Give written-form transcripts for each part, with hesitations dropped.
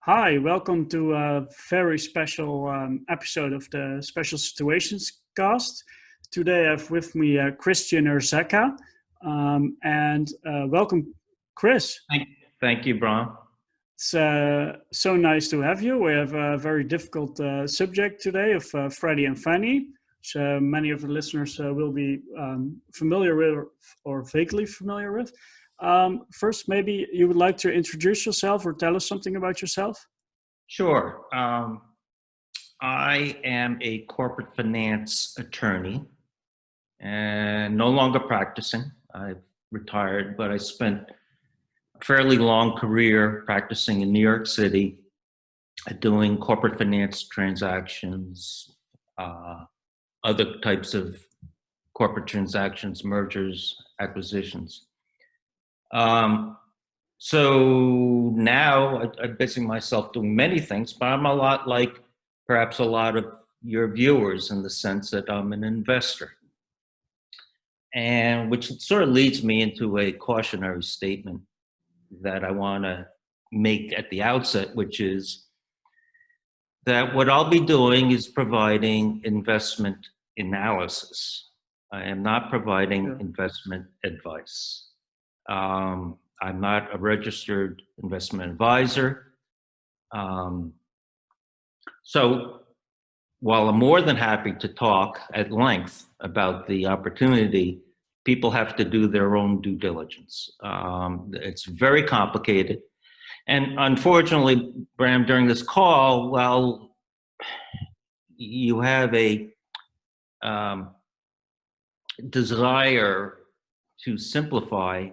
Hi, welcome to a very special episode of the Special Situations cast. Today I have with me Christian Herzeca, and welcome, Chris. Thank you, Bron. It's so nice to have you. We have a very difficult subject today of Freddie and Fannie, which many of the listeners will be familiar with or vaguely familiar with. First, maybe you would like to introduce yourself or tell us something about yourself? Sure. I am a corporate finance attorney and no longer practicing. I've retired, but I spent a fairly long career practicing in New York City, doing corporate finance transactions, other types of corporate transactions, mergers, acquisitions. So now I'm busy myself doing many things, but I'm a lot like perhaps a lot of your viewers in the sense that I'm an investor. And which sort of leads me into a cautionary statement that I want to make at the outset, which is that what I'll be doing is providing investment analysis. I am not providing investment advice. I'm not a registered investment advisor. So while I'm more than happy to talk at length about the opportunity, people have to do their own due diligence. It's very complicated. And unfortunately, Bram, during this call, well, you have a desire to simplify.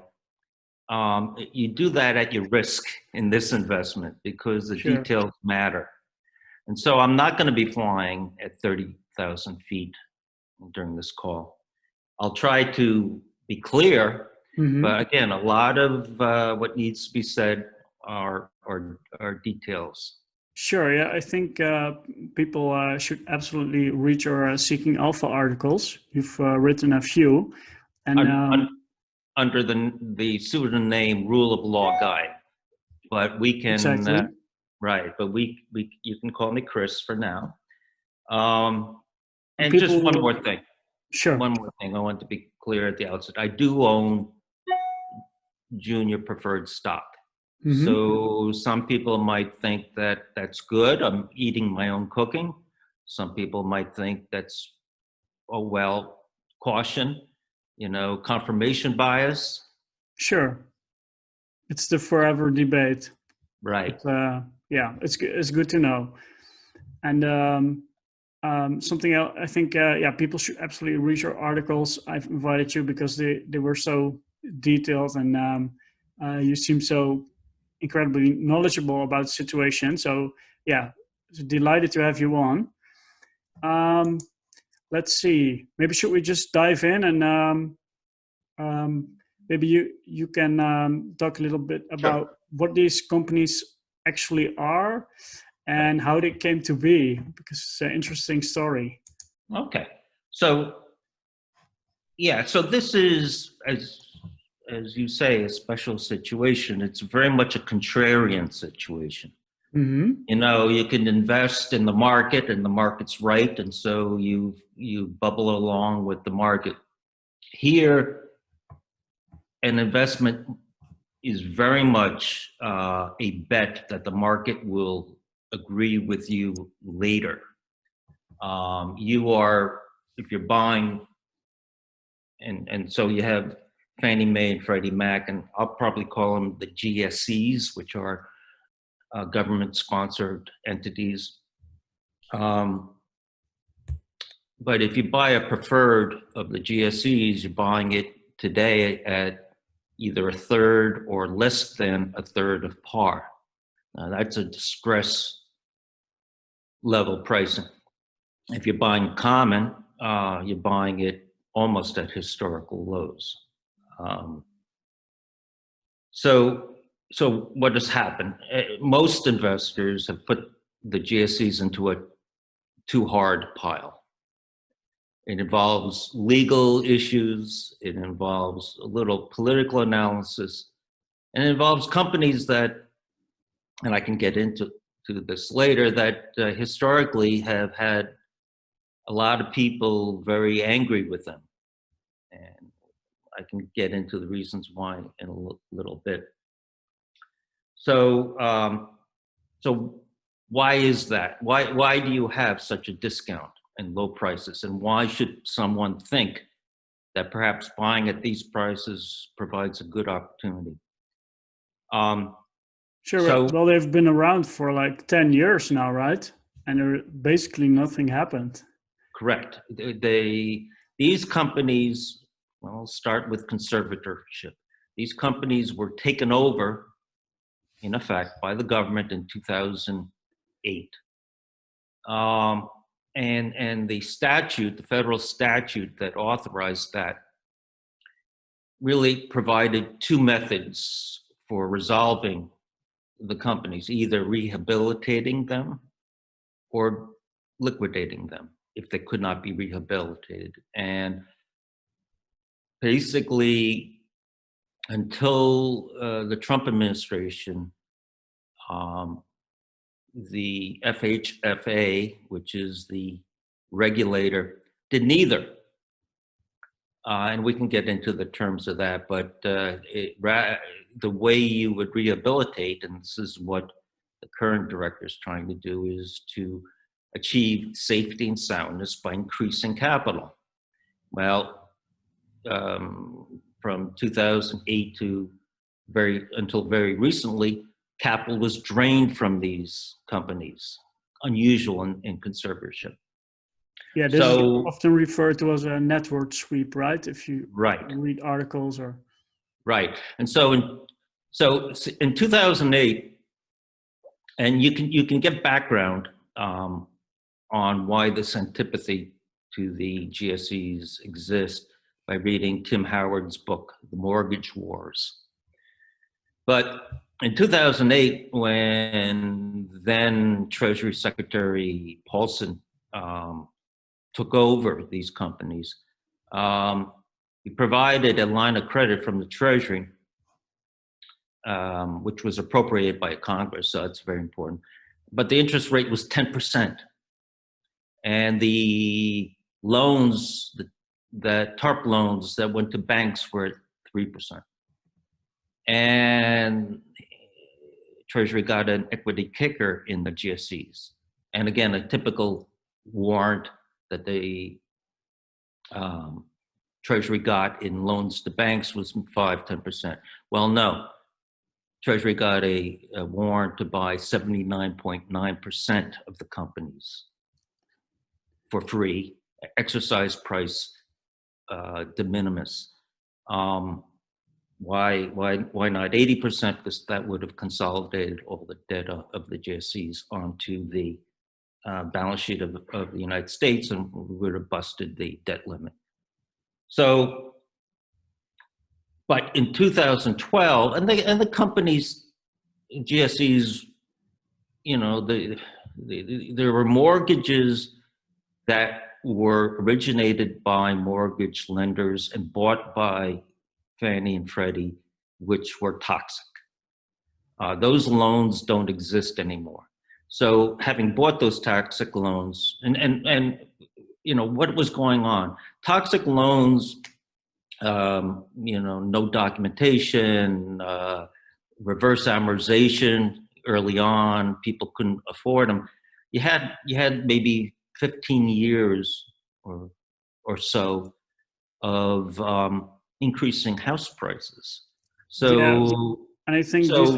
You do that at your risk in this investment because the details matter. And so I'm not going to be flying at 30,000 feet during this call. I'll try to be clear, but again, a lot of what needs to be said are details. Sure, yeah, I think people should absolutely read your Seeking Alpha articles. You've written a few. And under the pseudonym Rule of Law Guide, but we can exactly. Right, but you can call me Chris for now. And People, just one more thing. Sure. One more thing I want to be clear at the outset. I do own junior preferred stock. So some people might think that that's good. I'm eating my own cooking. Some people might think that's, oh, well, caution, confirmation bias. Sure. It's the forever debate. Right. But, yeah, it's good to know. And something else, I think, people should absolutely read your articles. I've invited you because they were so detailed, and you seem so incredibly knowledgeable about the situation. So, yeah, delighted to have you on. Let's see. Maybe should we just dive in and maybe you can talk a little bit about what these companies actually are and how they came to be, because it's an interesting story. Okay. So, yeah, so this is, as you say, a special situation. It's very much a contrarian situation. You can invest in the market and the market's right, and so you bubble along with the market. Here, an investment is very much a bet that the market will agree with you later. If you're buying, and so you have Fannie Mae and Freddie Mac, and I'll probably call them the GSEs, which are government-sponsored entities. But if you buy a preferred of the GSEs, you're buying it today at either a third or less than a third of par. Now, that's a distress level pricing. If you're buying common, you're buying it almost at historical lows. So what has happened? Most investors have put the GSEs into a too hard pile. It involves legal issues, it involves a little political analysis, and it involves companies that, and I can get into to this later, that historically have had a lot of people very angry with them. And I can get into the reasons why in a little bit. So, so why is that? Why do you have such a discount and low prices? And why should someone think that perhaps buying at these prices provides a good opportunity? Sure. So, well, they've been around for like 10 years now, right? And basically nothing happened. correct. These companies, well, I'll start with conservatorship. These companies were taken over, in effect, by the government in 2008. And the statute, the federal statute that authorized that, really provided two methods for resolving the companies, either rehabilitating them or liquidating them if they could not be rehabilitated. And basically, until the Trump administration, the FHFA, which is the regulator, did neither. And we can get into the terms of that, but the way you would rehabilitate, and this is what the current director is trying to do, is to achieve safety and soundness by increasing capital. Well, from 2008 to until very recently, capital was drained from these companies, unusual in conservatorship. Yeah, this is often referred to as a network sweep, right? If you read articles or. Right, and so in 2008, and you can get background on why this antipathy to the GSEs exists by reading Tim Howard's book, The Mortgage Wars. But in 2008, when then Treasury Secretary Paulson took over these companies, he provided a line of credit from the Treasury, which was appropriated by Congress, so that's very important. But the interest rate was 10%. And the loans, the TARP loans that went to banks were at 3%. And Treasury got an equity kicker in the GSEs. And again, a typical warrant that the Treasury got in loans to banks was 5-10%. Well, no. Treasury got a warrant to buy 79.9% of the companies for free, exercise price de minimis. Why not 80%? Because that would have consolidated all the debt of the GSEs onto the balance sheet of the United States, and would have busted the debt limit. So, but in 2012, and the companies, GSEs, you know, there were mortgages that were originated by mortgage lenders and bought by Fannie and Freddie, which were toxic. Those loans don't exist anymore. So having bought those toxic loans, and you know, what was going on? Toxic loans, you know, no documentation, reverse amortization early on, people couldn't afford them. You had maybe 15 years or so of increasing house prices. So, yeah, and I think these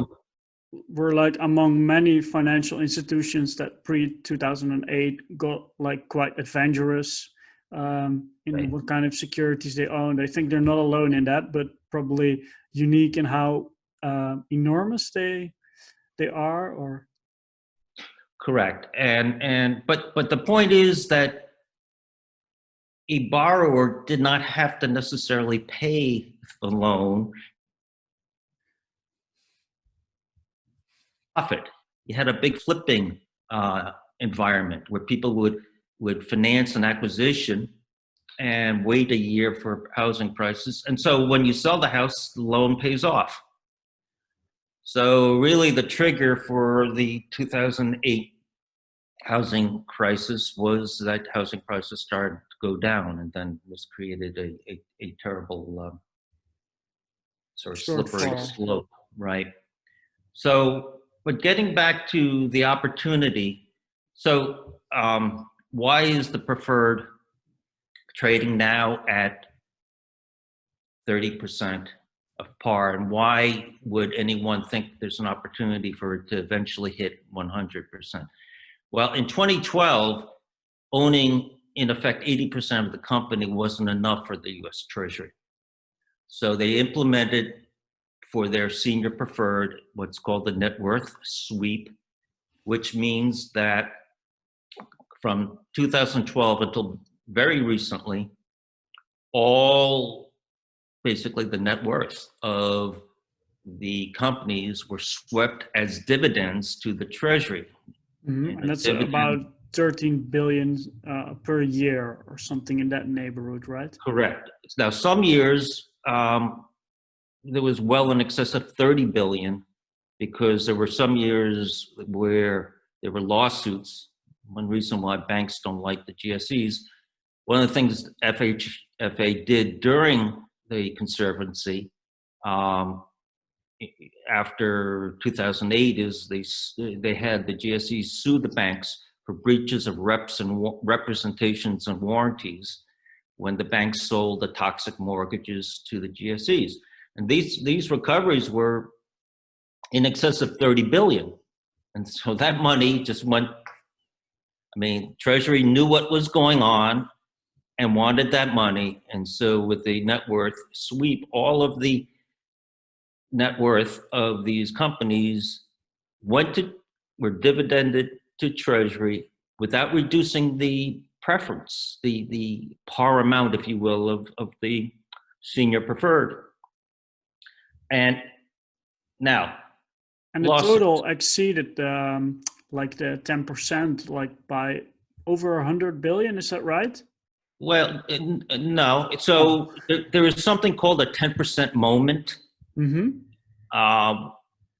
were like among many financial institutions that pre-2008 got like quite adventurous in what kind of securities they owned. I think they're not alone in that, but probably unique in how enormous they are. Or correct, but the point is that a borrower did not have to necessarily pay the loan. Profit. You had a big flipping environment where people would finance an acquisition and wait a year for housing prices. And so when you sell the house, the loan pays off. So really the trigger for the 2008 housing crisis was that housing prices started to go down, and then this created a terrible sort of slippery Shortfall. slope, right? So, but getting back to the opportunity, so why is the preferred trading now at 30% of par, and why would anyone think there's an opportunity for it to eventually hit 100%? Well, in 2012, owning in effect 80% of the company wasn't enough for the US Treasury. So they implemented for their senior preferred what's called the net worth sweep, which means that from 2012 until very recently, basically the net worth of the companies were swept as dividends to the Treasury. And that's about 13 billion per year or something in that neighborhood, right? Correct. Now, some years there was well in excess of 30 billion, because there were some years where there were lawsuits. One reason why banks don't like the GSEs, one of the things FHFA did during the Conservancy after 2008 is they had the GSEs sue the banks for breaches of representations and warranties when the banks sold the toxic mortgages to the GSEs. And these recoveries were in excess of 30 billion. And so that money just went, I mean, Treasury knew what was going on and wanted that money. And so with the net worth sweep, all of the net worth of these companies were dividended to Treasury without reducing the preference, the par amount, if you will, of the senior preferred. And now, and the total exceeded like the 10%, like by over 100 billion. Is that right? Well, no. So there is something called a 10% moment. And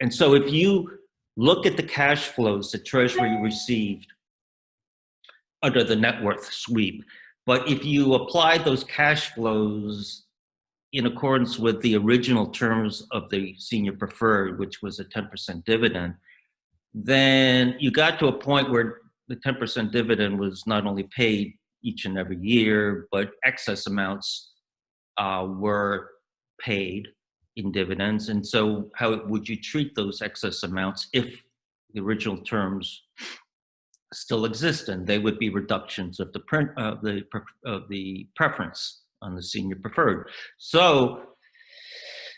so if you look at the cash flows that Treasury received under the net worth sweep, but if you apply those cash flows in accordance with the original terms of the senior preferred, which was a 10% dividend, then you got to a point where the 10% dividend was not only paid each and every year, but excess amounts were paid in dividends. And so how would you treat those excess amounts if the original terms still exist? And they would be reductions of the preference on the senior preferred. So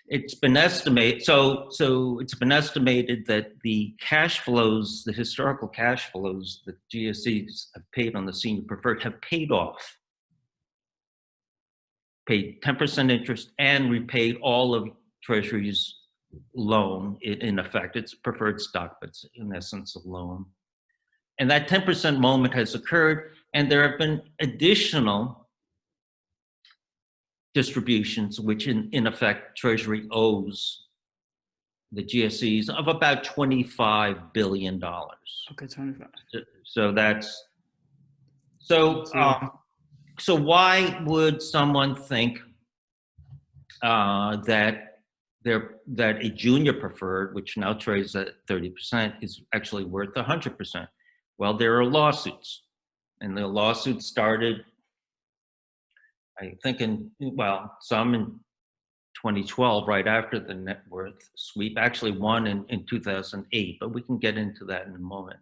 it's been estimated. So it's been estimated that the cash flows, the historical cash flows that GSEs have paid on the senior preferred have paid off, paid 10% interest and repaid all of Treasury's loan. In effect, it's preferred stock, but it's in essence a loan. And that 10% moment has occurred, and there have been additional distributions, which in effect Treasury owes the GSEs of about $25 billion. Okay, 25. So that's, so why would someone think that a junior preferred, which now trades at 30%, is actually worth 100%? Well, there are lawsuits, and the lawsuits started, I think some in 2012, right after the net worth sweep, actually one in 2008, but we can get into that in a moment.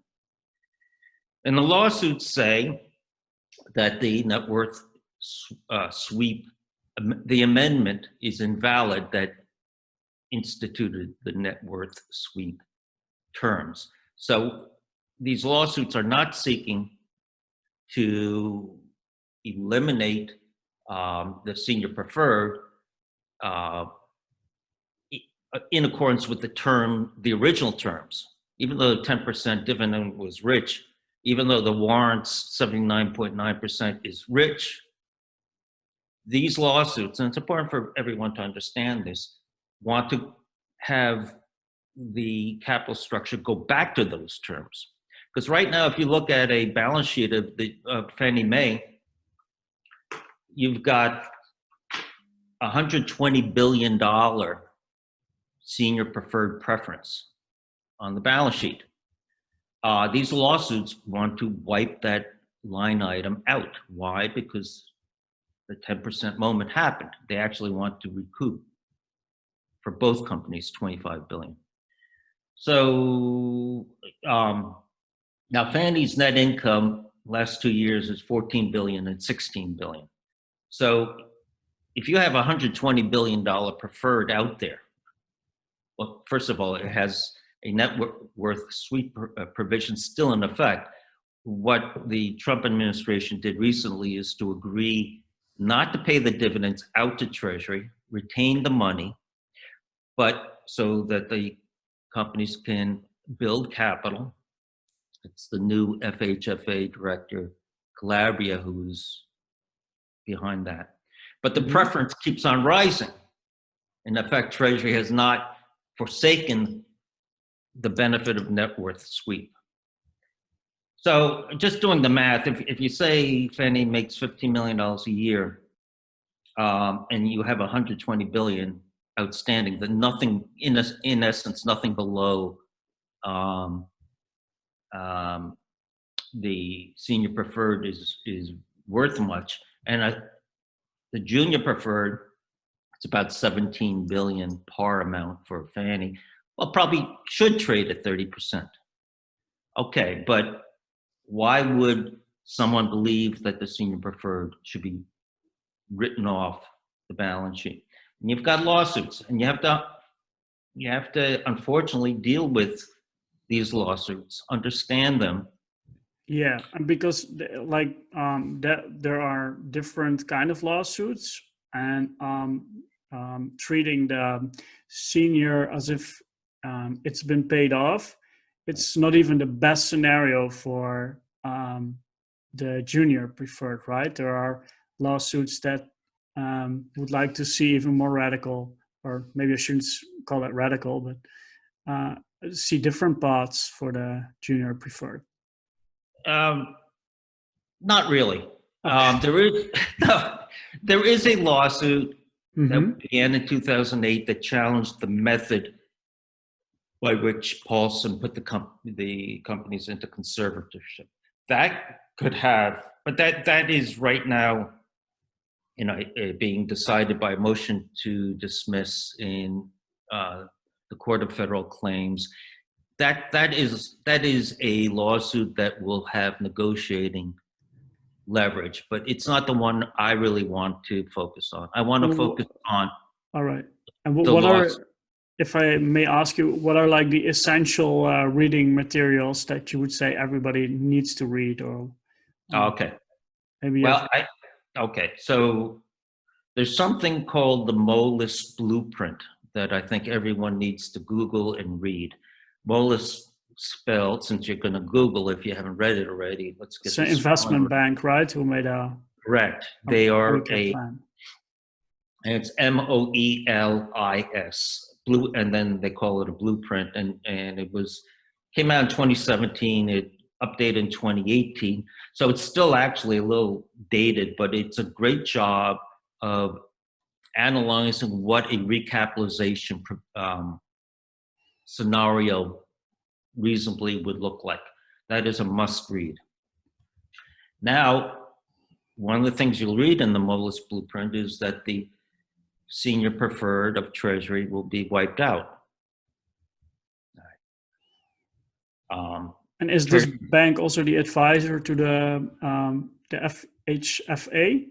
And the lawsuits say that the net worth sweep, the amendment is invalid that instituted the net worth sweep terms. So these lawsuits are not seeking to eliminate the senior preferred in accordance with the original terms. Even though the 10% dividend was rich, even though the warrants 79.9% is rich, these lawsuits, and it's important for everyone to understand this, want to have the capital structure go back to those terms. Because right now, if you look at a balance sheet of the Fannie Mae, you've got $120 billion senior preferred preference on the balance sheet. These lawsuits want to wipe that line item out. Why? Because the 10% moment happened. They actually want to recoup for both companies $25 billion. So now Fannie's net income last 2 years is $14 billion and $16 billion. So if you have $120 billion preferred out there, well, first of all, it has a net worth sweep provision still in effect. What the Trump administration did recently is to agree not to pay the dividends out to Treasury, retain the money, but so that the companies can build capital. It's the new FHFA director, Calabria, who's behind that. But the preference keeps on rising. In effect, Treasury has not forsaken the benefit of net worth sweep. So just doing the math, if you say Fannie makes $15 million a year and you have $120 billion outstanding, then nothing, in essence, nothing below the senior preferred is worth much. And the junior preferred, it's about 17 billion par amount for Fannie. Well, probably should trade at 30%. Okay, but why would someone believe that the senior preferred should be written off the balance sheet? And you've got lawsuits, and you have to unfortunately deal with these lawsuits, understand them. Yeah, and because there are different kind of lawsuits, and treating the senior as if it's been paid off, it's not even the best scenario for the junior preferred, right? There are lawsuits that would like to see even more radical, or maybe I shouldn't call it radical, but see different paths for the junior preferred. Not really. There is a lawsuit that began in 2008 that challenged the method by which Paulson put the companies into conservatorship. That could have, but that is right now, being decided by a motion to dismiss in the Court of Federal Claims. That is a lawsuit that will have negotiating leverage, but it's not the one I really want to focus on. I want to focus on. All right. And what are, if I may ask you, what are like the essential reading materials that you would say everybody needs to read? Or okay. Maybe okay. So there's something called the Moelis Blueprint that I think everyone needs to Google and read. Moelis spelled, since you're going to Google if you haven't read it already, let's get it's an investment bank, right? Who made a correct. They are plan. And it's Moelis blue, and then they call it a blueprint. And it came out in 2017. It updated in 2018. So it's still actually a little dated, but it's a great job of analyzing what a recapitalization scenario reasonably would look like. That is a must read. Now, one of the things you'll read in the Moelis Blueprint is that the senior preferred of Treasury will be wiped out. And is this bank also the advisor to the FHFA?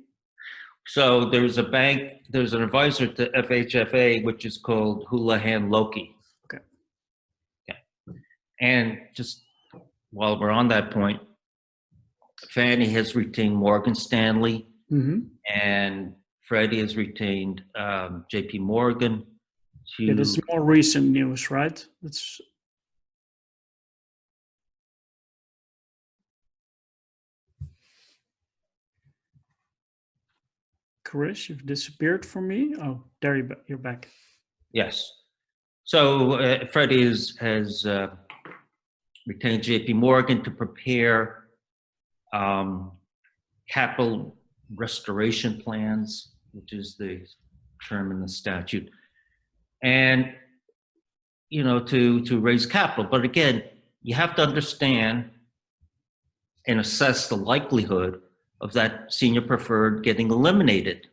So there's an advisor to FHFA, which is called Houlihan Lokey. Okay. And just while we're on that point, Fannie has retained Morgan Stanley, and Freddie has retained JP Morgan. Yeah, this is more recent news, right? It's Chris, you've disappeared from me. Oh, there you're back. Yes. So Freddie has retained J.P. Morgan to prepare capital restoration plans, which is the term in the statute, and to raise capital. But again, you have to understand and assess the likelihood of that senior preferred getting eliminated,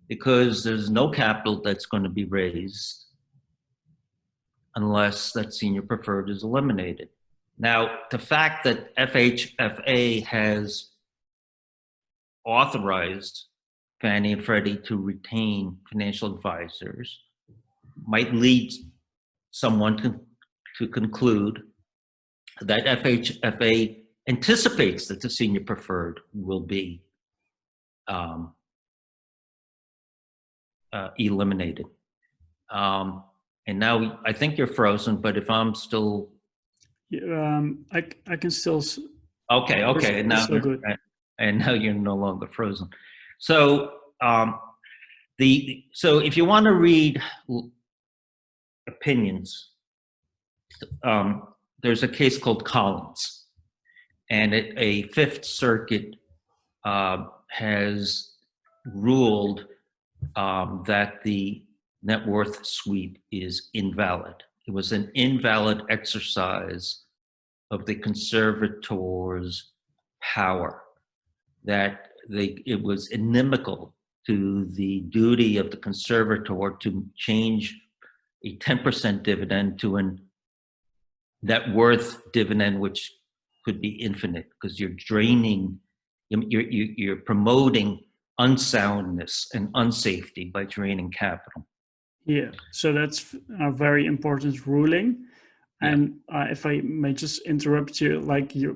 because there's no capital that's going to be raised unless that senior preferred is eliminated. Now, the fact that FHFA has authorized Fannie and Freddie to retain financial advisors might lead someone to conclude that FHFA anticipates that the senior preferred will be eliminated. And now I think you're frozen, but if I'm still... I can still... Okay. And now, so good. And now you're no longer frozen. So, so if you want to read opinions, there's a case called Collins, and a Fifth Circuit has ruled that the net worth sweep is invalid. It was an invalid exercise of the conservator's power, that it was inimical to the duty of the conservator to change a 10% dividend to a net worth dividend, which could be infinite, because you're draining, you're promoting unsoundness and unsafety by draining capital. Yeah, so that's a very important ruling. And if I may just interrupt you,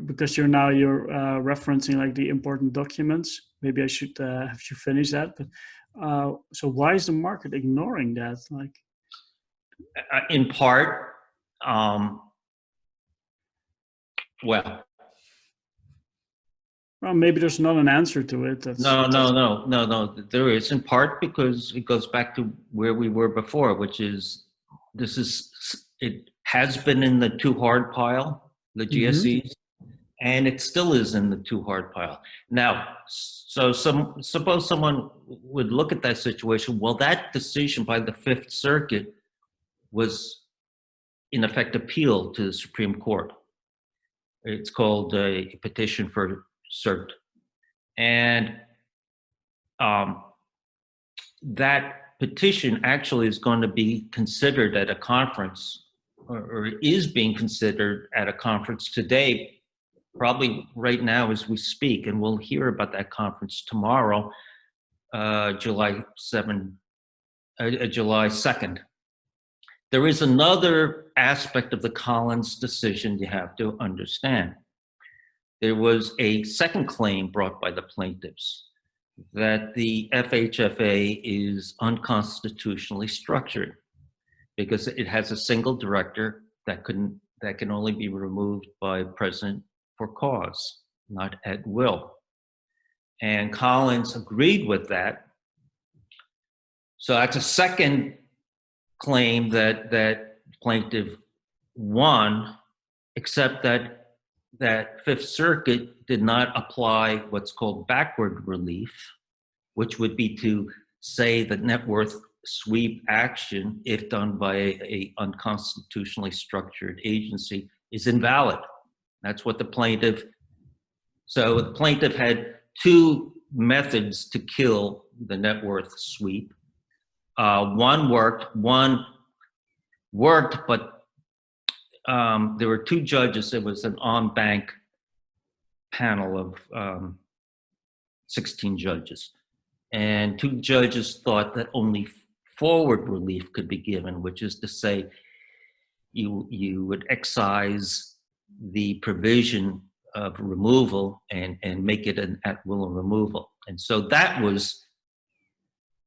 because you're referencing the important documents, maybe I should have you finish that. But so why is the market ignoring that? In part, well, maybe there's not an answer to it. No. There is, in part because it goes back to where we were before, which is it has been in the too hard pile, the GSEs, and it still is in the too hard pile. Now, so suppose someone would look at that situation. Well, that decision by the Fifth Circuit was in effect appealed to the Supreme Court. It's called a petition for cert. And that petition actually is going to be considered at a conference, or is being considered at a conference today, probably right now as we speak, and we'll hear about that conference tomorrow, July 2nd. There is another aspect of the Collins decision you have to understand. There was a second claim brought by the plaintiffs that the FHFA is unconstitutionally structured because it has a single director that can only be removed by president for cause, not at will. And Collins agreed with that. So that's a second claim that plaintiff won, except that Fifth Circuit did not apply what's called backward relief, which would be to say that net worth sweep action, if done by a unconstitutionally structured agency, is invalid. That's what the plaintiff... So the plaintiff had two methods to kill the net worth sweep. One worked, but there were two judges. It was an en banc panel of 16 judges. And two judges thought that only forward relief could be given, which is to say you would excise the provision of removal and make it an at-will removal. And so that was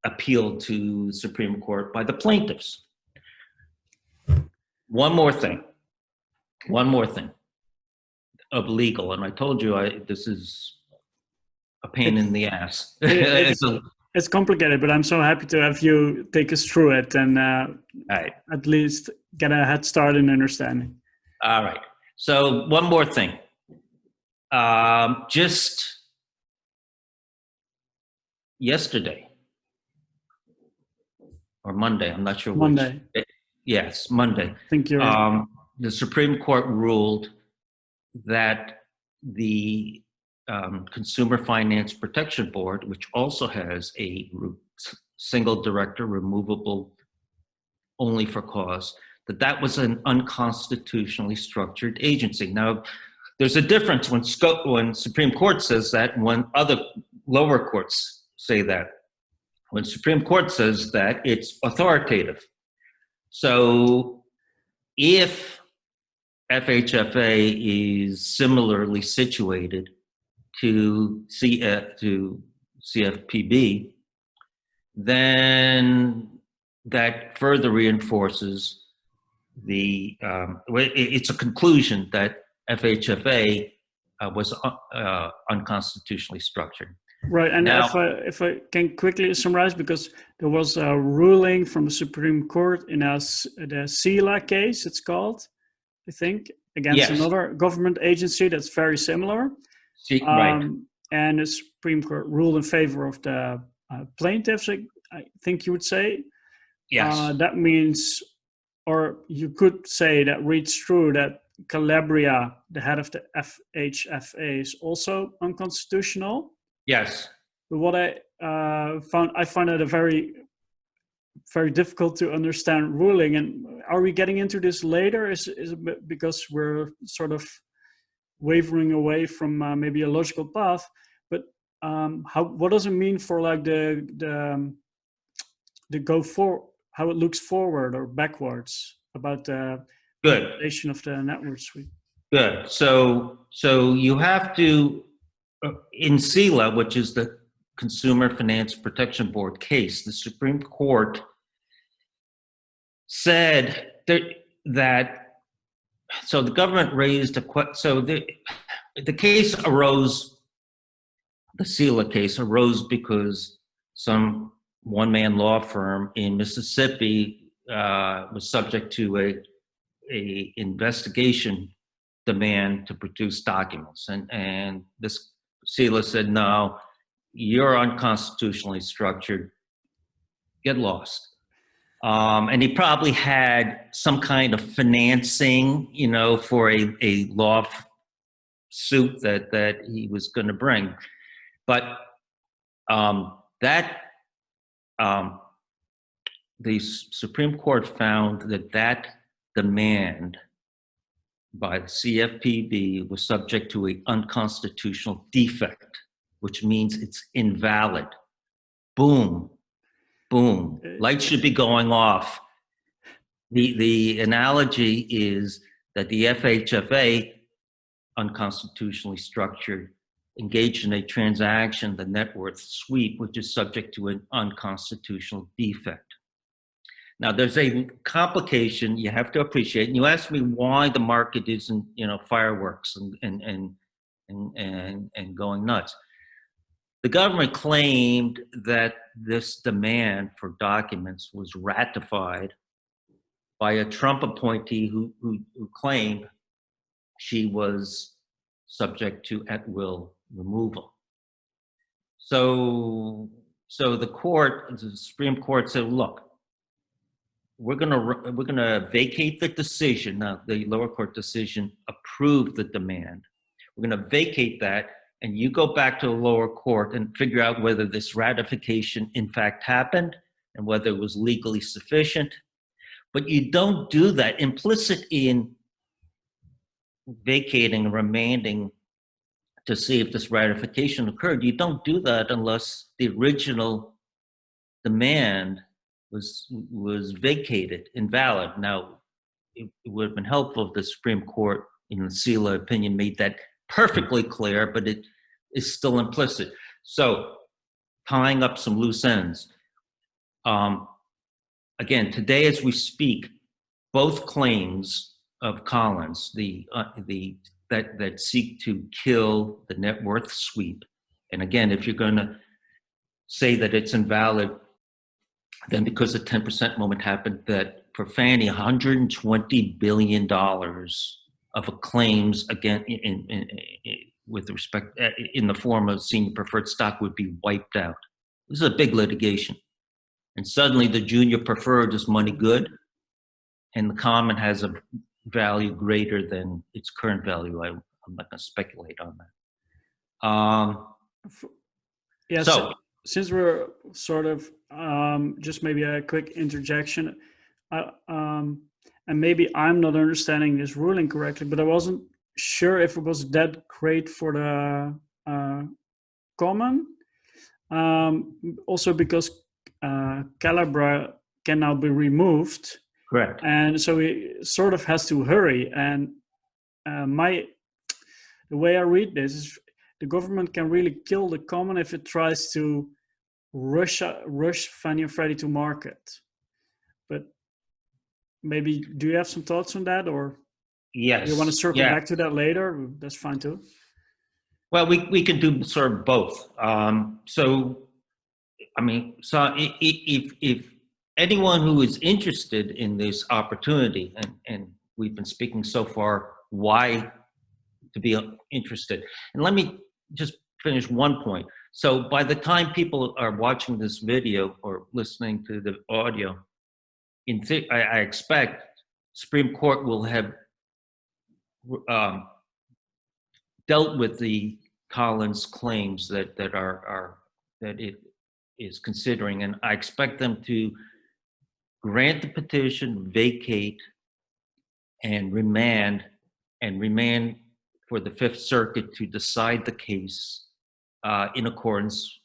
appealed to the Supreme Court by the plaintiffs. One more thing of legal, and I told you this is a pain in the ass. it's complicated, but I'm so happy to have you take us through it and All right. at least get a head start in understanding. All right. So one more thing. Just yesterday or Monday, I'm not sure which. Monday. Yes, Monday. I think you're The Supreme Court ruled that the Consumer Finance Protection Board, which also has a single director, removable only for cause, that was an unconstitutionally structured agency. Now, there's a difference when Supreme Court says that and when other lower courts say that. When Supreme Court says that, it's authoritative. So if FHFA is similarly situated to CFPB, then that further reinforces it's a conclusion that FHFA was unconstitutionally structured. right. And now, if I can quickly summarize, because there was a ruling from the Supreme Court in the SELA case, it's called, I think, against another government agency that's very similar. Right. And the Supreme Court ruled in favor of the plaintiffs, I think you would say. Yes. That means, or you could say that reads through that Calabria, the head of the FHFA, is also unconstitutional. Yes. But what I found it a very, very difficult to understand ruling. And are we getting into this later? Is it because we're sort of wavering away from maybe a logical path? But what does it mean for like the go for how it looks forward or backwards about the implementation of the network suite? Good. So you have to, in SELA, which is the Consumer Finance Protection Board case, the Supreme Court said that so the government raised the case arose, the SELA case arose because some one-man law firm in Mississippi was subject to a investigation demand to produce documents, and this SELA said, no, you're unconstitutionally structured, get lost. And he probably had some kind of financing, for a law suit that he was going to bring. But the Supreme Court found that demand by the CFPB was subject to an unconstitutional defect, which means it's invalid. Boom, boom. Lights should be going off. The analogy is that the FHFA, unconstitutionally structured, engaged in a transaction, the net worth sweep, which is subject to an unconstitutional defect. Now, there's a complication you have to appreciate. And you asked me why the market isn't, fireworks and going nuts. The government claimed that this demand for documents was ratified by a Trump appointee who claimed she was subject to at-will removal. So the Supreme Court said, look, we're gonna vacate the decision. Now, the lower court decision approved the demand. We're gonna vacate that, and you go back to the lower court and figure out whether this ratification in fact happened and whether it was legally sufficient. But you don't do that. Implicit in vacating and remanding to see if this ratification occurred, you don't do that unless the original demand was vacated, invalid. Now, it would have been helpful if the Supreme Court, in the SELA opinion, made that perfectly clear, but it is still implicit. So, tying up some loose ends. Again, today as we speak, both claims of Collins, that seek to kill the net worth sweep, and again, if you're going to say that it's invalid, then because the 10% moment happened, that for Fannie, $120 billion of claims again with respect in the form of senior preferred stock would be wiped out. This is a big litigation. And suddenly the junior preferred is money good, and the common has a value greater than its current value. I'm not going to speculate on that. Yeah, so since we're sort of just maybe a quick interjection, and maybe I'm not understanding this ruling correctly, but I wasn't sure if it was that great for the common. Also because Calabria can now be removed. Correct. And so he sort of has to hurry. And the way I read this is the government can really kill the common if it tries to rush Fannie and Freddie to market. But maybe, do you have some thoughts on that, or yes, you want to circle back to that later? That's fine too. Well, we can do sort of both. So, I mean, so if anyone who is interested in this opportunity, and we've been speaking so far why to be interested, and let me just finish one point. So by the time people are watching this video or listening to the audio, I expect Supreme Court will have dealt with the Collins claims that it is considering, and I expect them to grant the petition, vacate, and remand for the Fifth Circuit to decide the case in accordance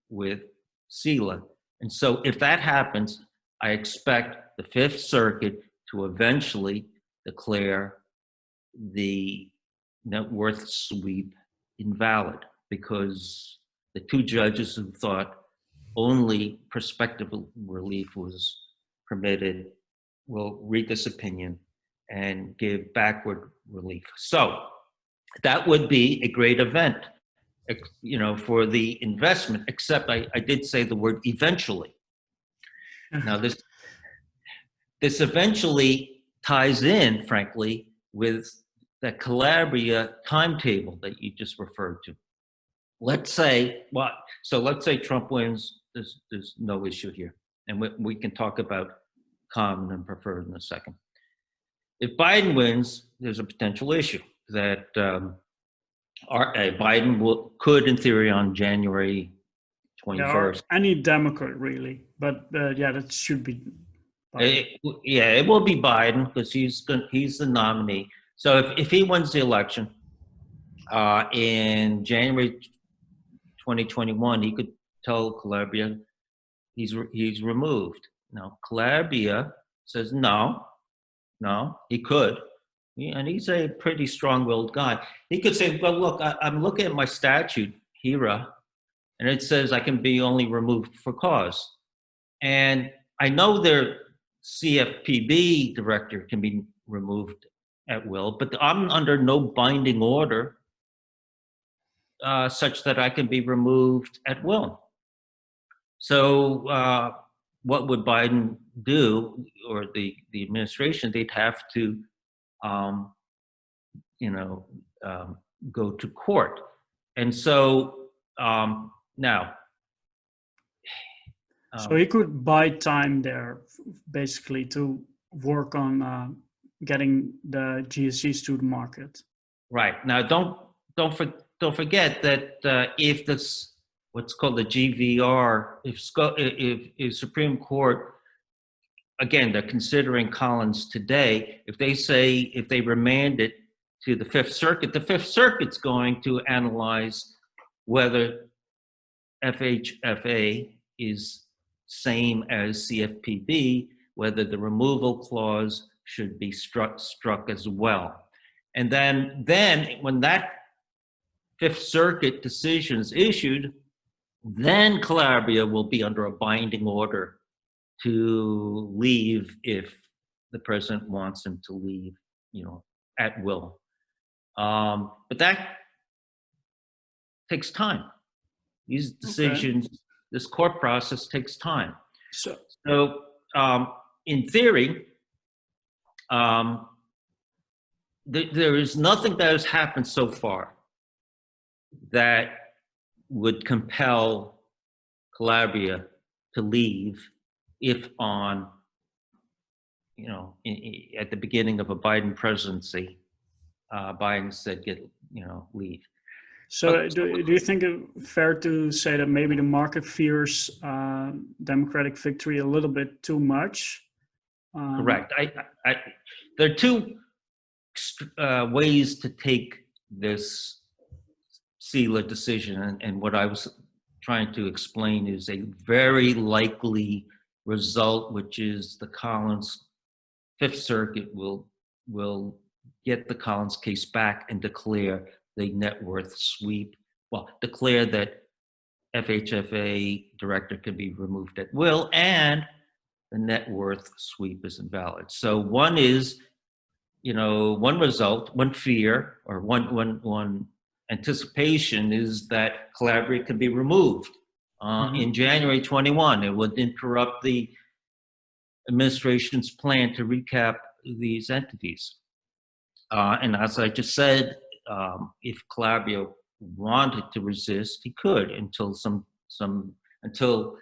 with SELA. And so if that happens, I expect the Fifth Circuit to eventually declare the net worth sweep invalid, because the two judges who thought only prospective relief was permitted will read this opinion and give backward relief. So that would be a great event, you know, for the investment, except I did say the word eventually. Now this eventually ties in, frankly, with that Calabria timetable that you just referred to. Let's say let's say Trump wins. There's no issue here, and we can talk about common and preferred in a second. If Biden wins, there's a potential issue that Biden could, in theory, on January 21st. Any Democrat, really, but yeah, that should be Biden. It will be Biden because he's the nominee. So if he wins the election in January 2021, he could tell Calabria he's removed. Now Calabria says no, he could. And he's a pretty strong-willed guy. He could say, well, look, I'm looking at my statute, HERA, and it says I can be only removed for cause. And I know their CFPB director can be removed at will, but I'm under no binding order such that I can be removed at will. So what would Biden do, or the administration? They'd have to go to court. And so now. So he could buy time there, basically, to work on getting the GSEs to the market. Right. Now, don't forget that if this, what's called the GVR, if Supreme Court, again, they're considering Collins today, if they remand it to the Fifth Circuit's going to analyze whether FHFA is same as CFPB, whether the removal clause should be struck as well. And then when that Fifth Circuit decision is issued, then Calabria will be under a binding order to leave if the president wants him to leave, at will. But that takes time. These decisions this court process takes time. So, So in theory, there is nothing that has happened so far that would compel Calabria to leave if on, at the beginning of a Biden presidency, Biden said, leave. so do you think it's fair to say that maybe the market fears Democratic victory a little bit too much? Correct. There are two ways to take this Sealer decision, and what I was trying to explain is a very likely result, which is the Collins Fifth Circuit will get the Collins case back and declare the net worth sweep. Well, declare that FHFA director can be removed at will, and the net worth sweep is invalid. So one is, one result, one fear, or one anticipation is that Calabria can be removed in January 21. It would interrupt the administration's plan to recap these entities. And as I just said, if Calabria wanted to resist, he could until until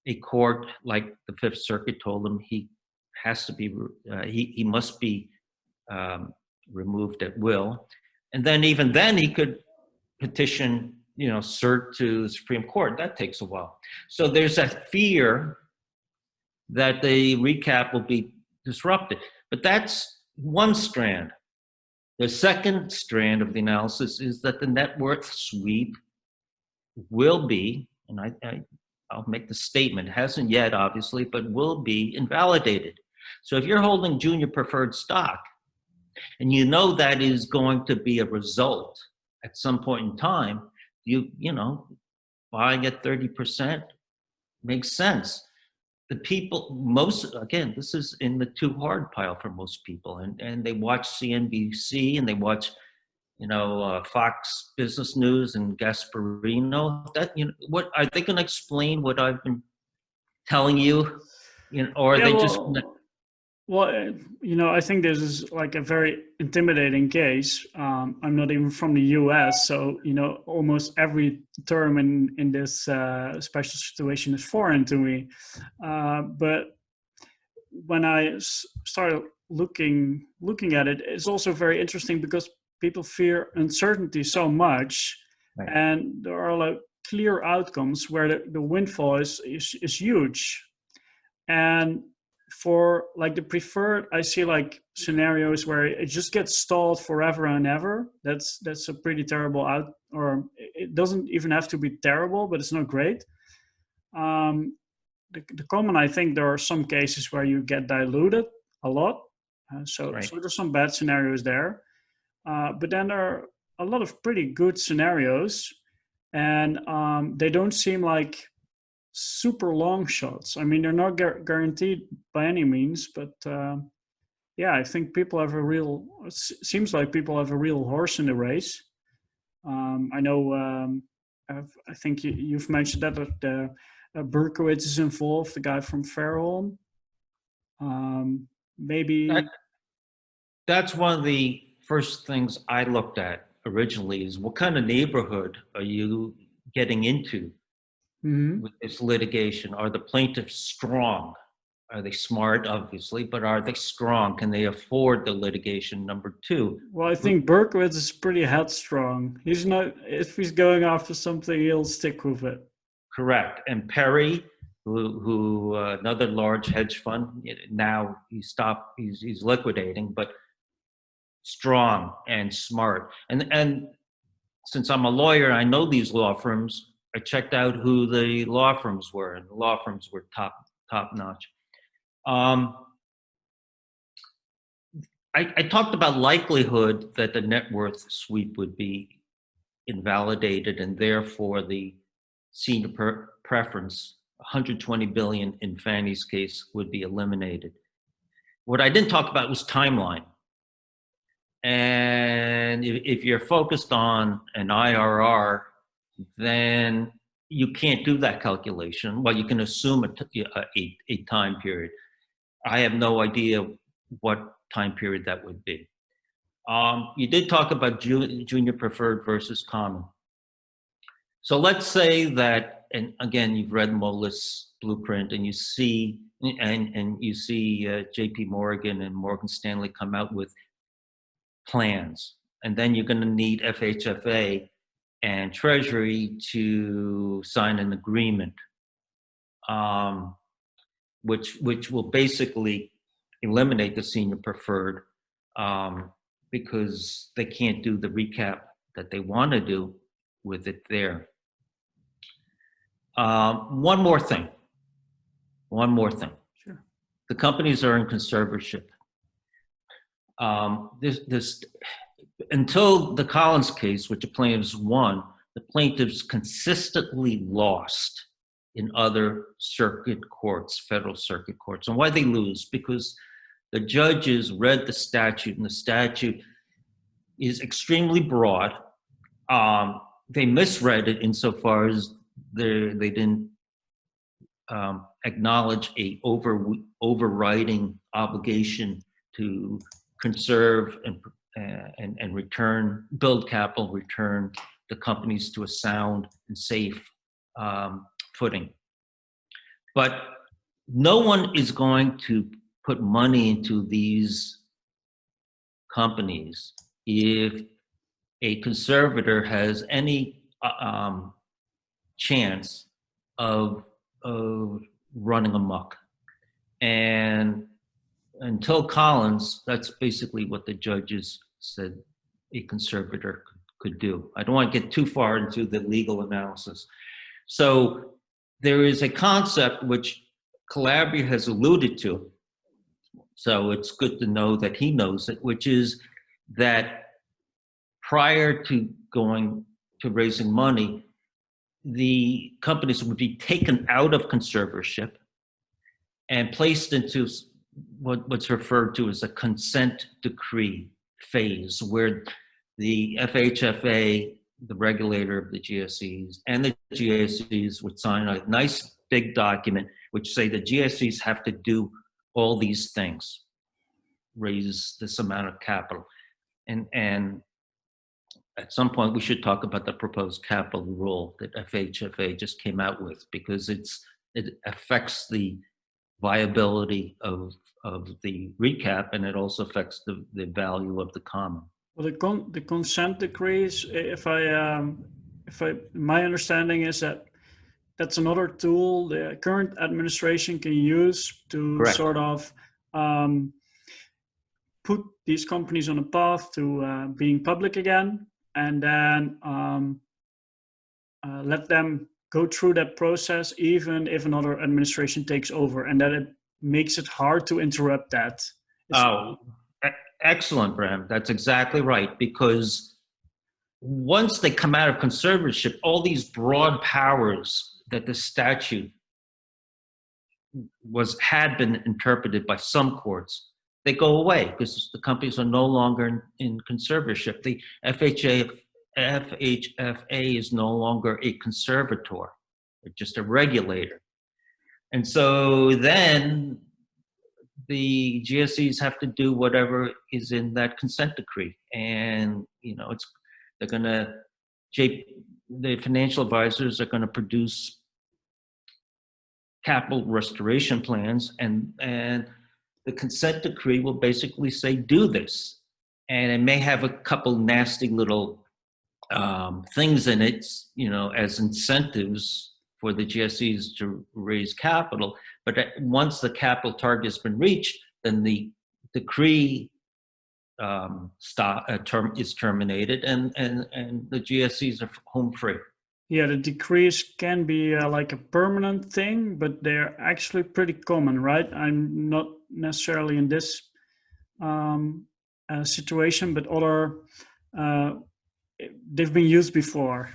a court like the Fifth Circuit told him he has to be he must be removed at will, and then even then he could petition cert to the Supreme Court. That takes a while. So there's a fear that the recap will be disrupted, but that's one strand. The second strand of the analysis is that the net worth sweep will be, and I'll make the statement, hasn't yet obviously, but will be invalidated. So if you're holding junior preferred stock and that is going to be a result at some point in time, buying at 30% makes sense. The people, again, this is in the too hard pile for most people, and they watch CNBC and they watch Fox Business News and Gasparino. That what are they going to explain what I've been telling you? Or are they just? Well, I think this is like a very intimidating case. I'm not even from the U.S., so almost every term in this special situation is foreign to me. But when I started looking at it, it's also very interesting because people fear uncertainty so much, right. And there are like clear outcomes where the windfall is huge, and for like the preferred, I see like scenarios where it just gets stalled forever and ever. That's a pretty terrible or it doesn't even have to be terrible, but it's not great. The common, I think there are some cases where you get diluted a lot. So there's some bad scenarios there. But then there are a lot of pretty good scenarios, and they don't seem like super long shots. I mean, they're not guaranteed by any means, but I think people have it seems like people have a real horse in the race. I know, I think you've mentioned that Berkowitz is involved, the guy from Fairholm. Maybe that's one of the first things I looked at originally is what kind of neighborhood are you getting into? With this litigation? Are the plaintiffs strong? Are they smart, obviously, but are they strong? Can they afford the litigation? Number two. Well, I think Berkowitz is pretty headstrong. He's not, if he's going after something, he'll stick with it. Correct. And Perry, who another large hedge fund, now he's liquidating, but strong and smart. And since I'm a lawyer, I know these law firms. I checked out who the law firms were, and the law firms were top notch. I talked about likelihood that the net worth sweep would be invalidated, and therefore the senior preference, 120 billion in Fannie's case, would be eliminated. What I didn't talk about was timeline. And if you're focused on an IRR, then you can't do that calculation. Well, you can assume a time period. I have no idea what time period that would be. You did talk about junior preferred versus common. So let's say that, and again, you've read Moelis' blueprint, and you see, J.P. Morgan and Morgan Stanley come out with plans, and then you're going to need FHFA and Treasury to sign an agreement, which will basically eliminate the senior preferred, because they can't do the recap that they want to do with it there. One more thing. Sure. The companies are in conservatorship. Until the Collins case, which the plaintiffs won, the plaintiffs consistently lost in other circuit courts, federal circuit courts. And why they lose? Because the judges read the statute, and the statute is extremely broad. They misread it insofar as they didn't acknowledge a overriding obligation to conserve and return, build capital, return the companies to a sound and safe footing. But no one is going to put money into these companies if a conservator has any chance of running amok. And until Collins, that's basically what the judges said a conservator could do. I don't want to get too far into the legal analysis. So there is a concept which Calabria has alluded to, so it's good to know that he knows it, which is that prior to going to raising money, the companies would be taken out of conservatorship and placed into what's referred to as a consent decree phase, where the FHFA, the regulator of the GSEs, and the GSEs would sign a nice big document which say the GSEs have to do all these things, raise this amount of capital. And at some point we should talk about the proposed capital rule that FHFA just came out with, because it affects the viability of the recap, and it also affects the value of the common. Well, the consent decrees, my understanding is that that's another tool the current administration can use to Correct. sort of put these companies on a path to being public again, and then let them go through that process, even if another administration takes over, and that it makes it hard to interrupt that. Excellent, Bram. That's exactly right. Because once they come out of conservatorship, all these broad powers that the statute had been interpreted by some courts, they go away because the companies are no longer in conservatorship. The FHFA is no longer a conservator, it's just a regulator. And so then the GSEs have to do whatever is in that consent decree. And, the financial advisors are going to produce capital restoration plans, and the consent decree will basically say, do this. And it may have a couple nasty little things in it, as incentives for the GSEs to raise capital. But once the capital target has been reached, then the decree term is terminated, and the GSEs are home free. Yeah, the decrees can be like a permanent thing, but they're actually pretty common, right? I'm not necessarily in this situation, but they've been used before.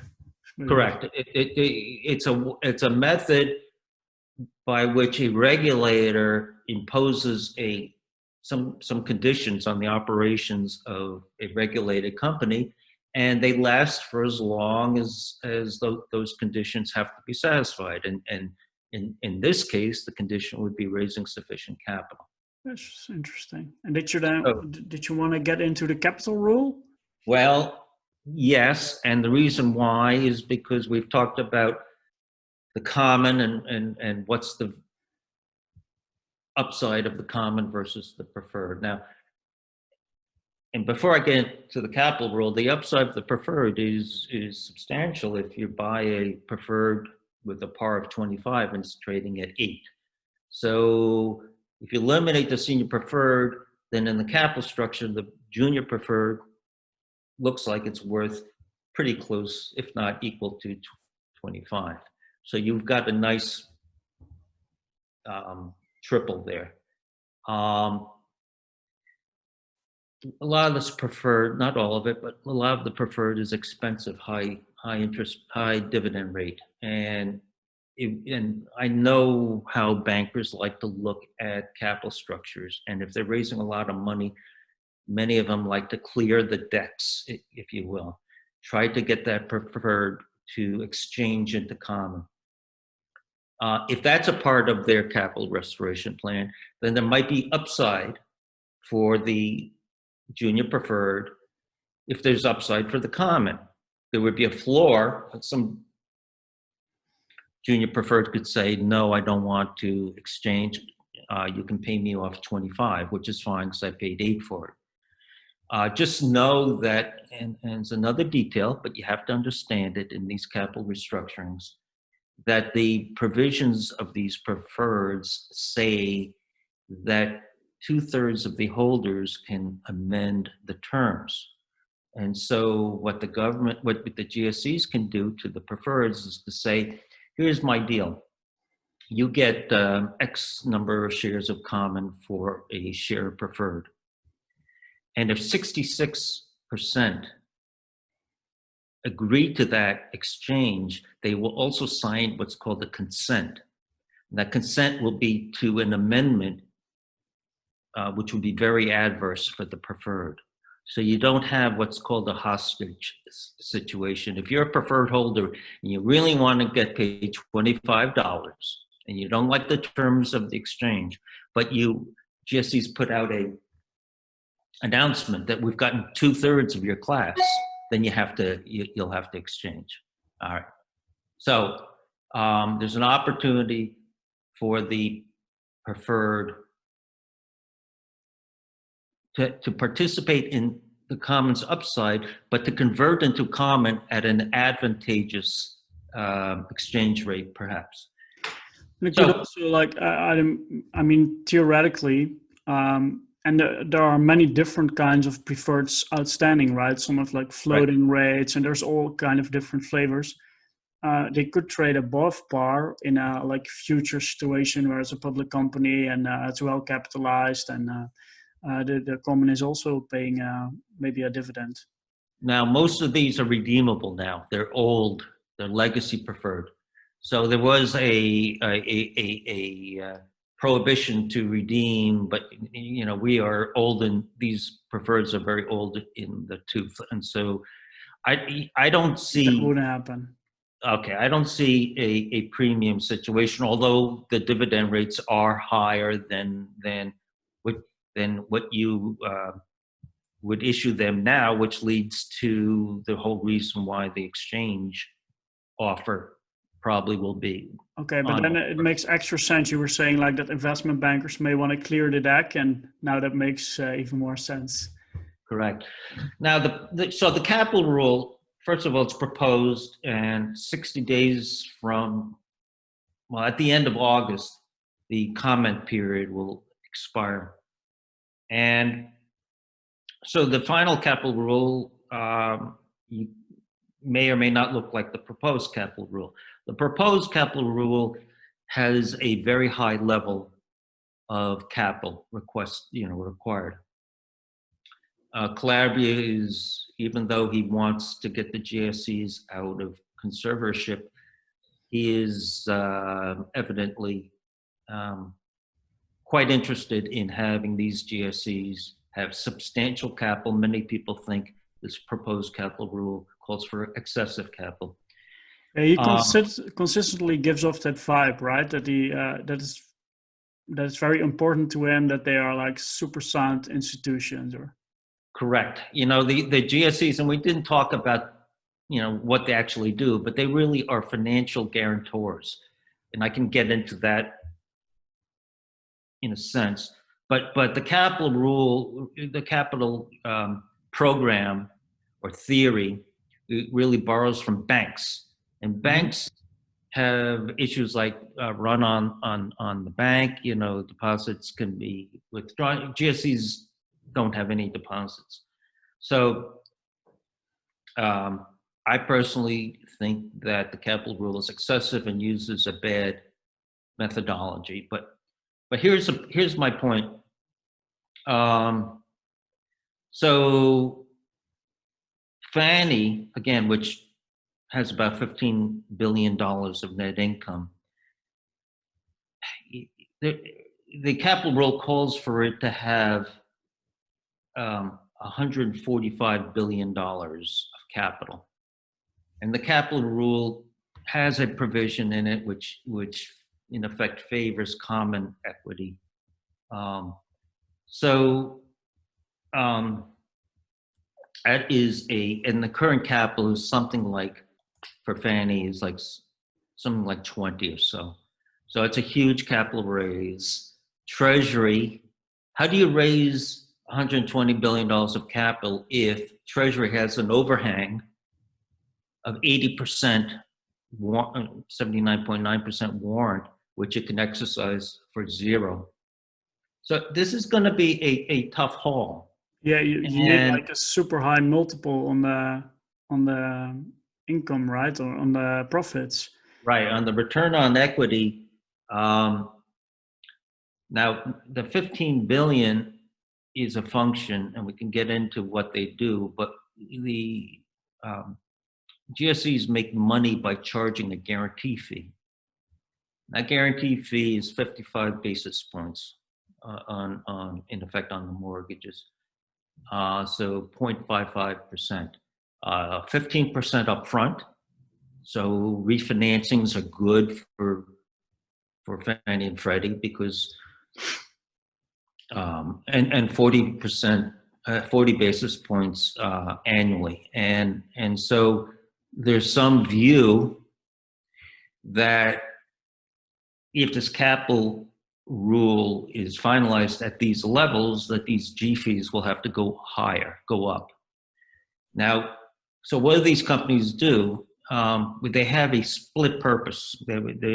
Correct. It's a method by which a regulator imposes some conditions on the operations of a regulated company, and they last for as long as those conditions have to be satisfied. And in this case, the condition would be raising sufficient capital. That's interesting. And did you then, So, did you want to get into the capital rule? well, yes, and the reason why is because we've talked about the common and what's the upside of the common versus the preferred. Now, and before I get to the capital rule, the upside of the preferred is substantial if you buy a preferred with a par of 25 and it's trading at 8. So if you eliminate the senior preferred, then in the capital structure, the junior preferred looks like it's worth pretty close, if not equal to 25. So you've got a nice triple there. A lot of this preferred, not all of it, but a lot of the preferred is expensive, high interest, high dividend rate. And I know how bankers like to look at capital structures. And if they're raising a lot of money, many of them like to clear the decks, if you will. Try to get that preferred to exchange into common. If that's a part of their capital restoration plan, then there might be upside for the junior preferred if there's upside for the common. There would be a floor. Some junior preferred could say, no, I don't want to exchange. You can pay me off 25, which is fine because I paid 8 for it. Just know that, and it's another detail, but you have to understand it in these capital restructurings, that the provisions of these preferreds say that 2/3 of the holders can amend the terms. And so what the GSEs can do to the preferreds is to say, here's my deal. You get X number of shares of common for a share of preferred. And if 66% agree to that exchange, they will also sign what's called a consent. And that consent will be to an amendment which would be very adverse for the preferred. So you don't have what's called a hostage situation. If you're a preferred holder and you really want to get paid $25 and you don't like the terms of the exchange, but GSEs put out a announcement that we've gotten 2/3 of your class, then you'll have to exchange. All right. So there's an opportunity for the preferred to participate in the common's upside, but to convert into common at an advantageous exchange rate, perhaps. It could also, like, I mean, theoretically, and there are many different kinds of preferreds outstanding, right? Some have like floating rates, and there's all kind of different flavors. They could trade above par in a like future situation where it's a public company and it's well capitalized, and the common is also paying maybe a dividend. Now, most of these are redeemable now. They're old. They're legacy preferred. So there was a prohibition to redeem, but we are old, and these preferreds are very old in the tooth, and so I don't see that wouldn't happen. Okay, I don't see a premium situation, although the dividend rates are higher than what you would issue them now, which leads to the whole reason why the exchange offer probably will be. Okay, but then it makes extra sense. You were saying like that investment bankers may want to clear the deck, and now that makes even more sense. Correct. Now, so the capital rule, first of all, it's proposed, and 60 days at the end of August, the comment period will expire. And so the final capital rule may or may not look like the proposed capital rule. The proposed capital rule has a very high level of capital required. Calabria is, even though he wants to get the GSEs out of conservatorship, he is evidently quite interested in having these GSEs have substantial capital. Many people think this proposed capital rule calls for excessive capital. He consistently gives off that vibe, right? That that is very important to him, that they are like super sound institutions. Or correct. The GSEs, and we didn't talk about what they actually do, but they really are financial guarantors, and I can get into that in a sense. But the capital rule, the capital program or theory, it really borrows from banks, and banks have issues like run on the bank. Deposits can be withdrawn. GSEs don't have any deposits, so I personally think that the capital rule is excessive and uses a bad methodology. But here's my point. So Fannie, again, which has about $15 billion of net income, the capital rule calls for it to have $145 billion of capital. And the capital rule has a provision in it which in effect favors common equity. That is and the current capital is something like, for Fannie, is like something like 20 or so. So it's a huge capital raise. Treasury, how do you raise $120 billion of capital if Treasury has an overhang of 80%, 79.9% warrant, which it can exercise for zero? So this is going to be a tough haul. Yeah, you need like a super high multiple on the income, right, or on the profits. Right, on the return on equity. Now, the 15 billion is a function, and we can get into what they do, but the GSEs make money by charging a guarantee fee. That guarantee fee is 55 basis points in effect on the mortgages. So 0.55%, 15% upfront. So refinancings are good for Fannie and Freddie because, and 40%, 40 basis points annually, and so there's some view that if this capital rule is finalized at these levels, that these G fees will have to go up. Now, so what do these companies do? They have a split purpose.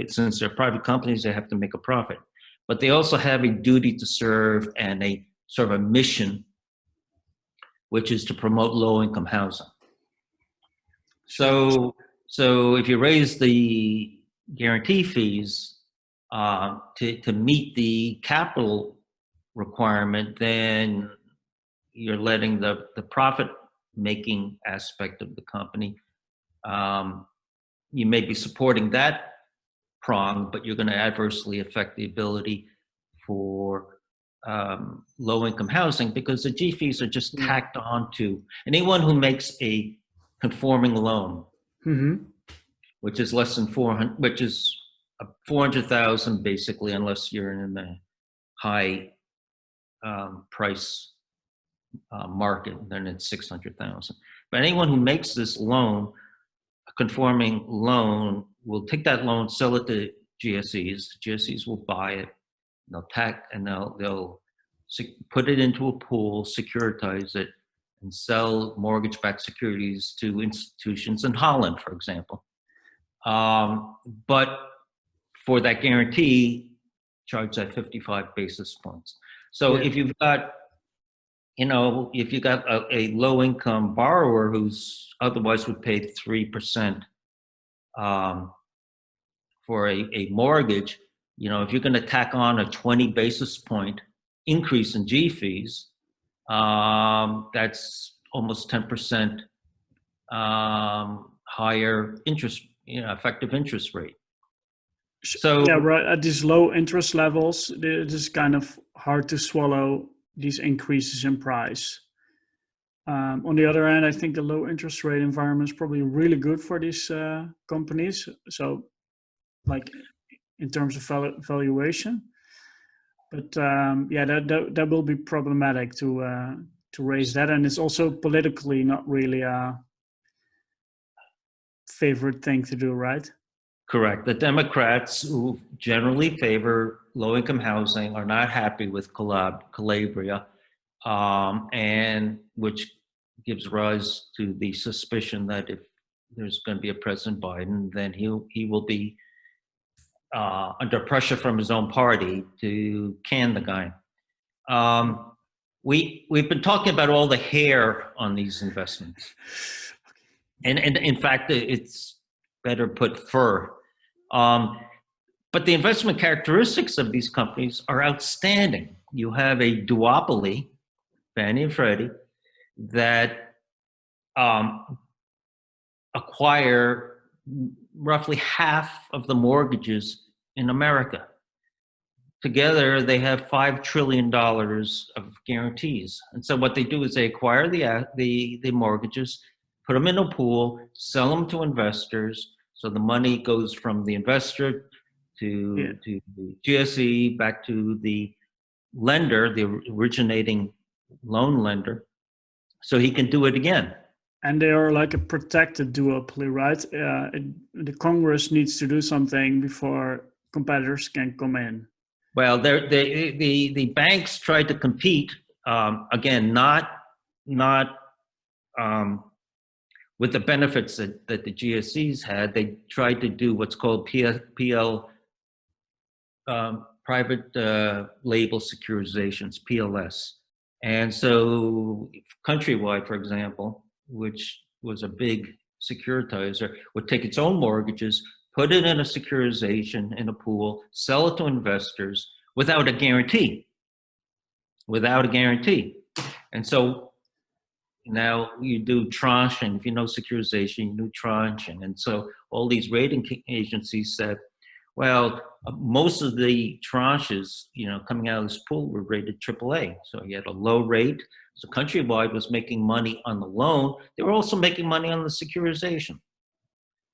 Since they're private companies, they have to make a profit, but they also have a duty to serve and a sort of a mission, which is to promote low-income housing. So if you raise the guarantee fees to meet the capital requirement, then you're letting the profit-making aspect of the company. You may be supporting that prong, but you're going to adversely affect the ability for low-income housing, because the G fees are just tacked on to anyone who makes a conforming loan, which is less than 400, which is 400,000 basically, unless you're in the high price market, then it's 600,000. But anyone who makes this loan, a conforming loan, will take that loan, sell it to GSEs. GSEs will buy it. They'll they'll put it into a pool, securitize it, and sell mortgage-backed securities to institutions in Holland, for example. But for that guarantee, charge that 55 basis points. So if you've got, if you got a low-income borrower who's otherwise would pay 3% for a mortgage, if you're going to tack on a 20 basis point increase in G fees, that's almost 10% higher interest, effective interest rate. So yeah, right. At these low interest levels, it is kind of hard to swallow these increases in price. On the other hand, I think the low interest rate environment is probably really good for these companies. So, like in terms of valuation, but yeah, that will be problematic to raise that, and it's also politically not really a favorite thing to do, right? Correct. The Democrats, who generally favor low-income housing, are not happy with Calabria, and which gives rise to the suspicion that if there's going to be a President Biden, then he will be under pressure from his own party to can the guy. We've been talking about all the hair on these investments, and in fact, it's better put fur. But the investment characteristics of these companies are outstanding. You have a duopoly, Fannie and Freddie, that acquire roughly half of the mortgages in America. Together, they have $5 trillion of guarantees. And so what they do is they acquire the mortgages, put them in a pool, sell them to investors. So the money goes from the investor to the GSE back to the lender, the originating loan lender, so he can do it again. And they are like a protected duopoly, right? The Congress needs to do something before competitors can come in. Well, the banks tried to compete, again, not with the benefits that the GSEs had. They tried to do what's called PL, private label securitizations, PLS. And so Countrywide, for example, which was a big securitizer, would take its own mortgages, put it in a securitization in a pool, sell it to investors without a guarantee. And so now you do tranching. If you know securitization, you do tranching. And so all these rating agencies said, well, most of the tranches, coming out of this pool were rated AAA. So you had a low rate. So Countrywide was making money on the loan. They were also making money on the securitization.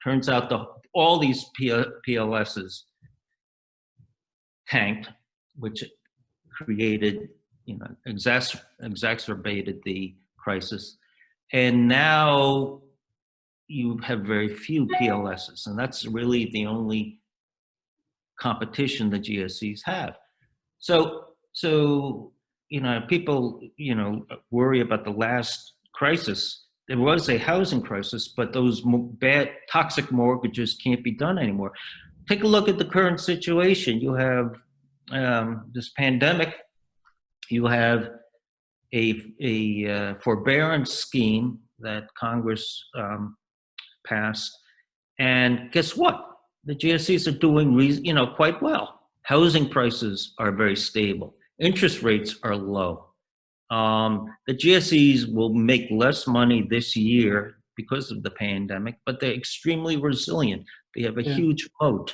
Turns out all these PLSs tanked, which created, exacerbated the crisis. And now you have very few PLSs, and that's really the only competition the GSEs have. So people, worry about the last crisis. There was a housing crisis, but those bad, toxic mortgages can't be done anymore. Take a look at the current situation. You have this pandemic. You have a forbearance scheme that Congress passed, and guess what? The GSEs are doing quite well. Housing prices are very stable. Interest rates are low. The GSEs will make less money this year because of the pandemic, but they're extremely resilient. They have a huge moat.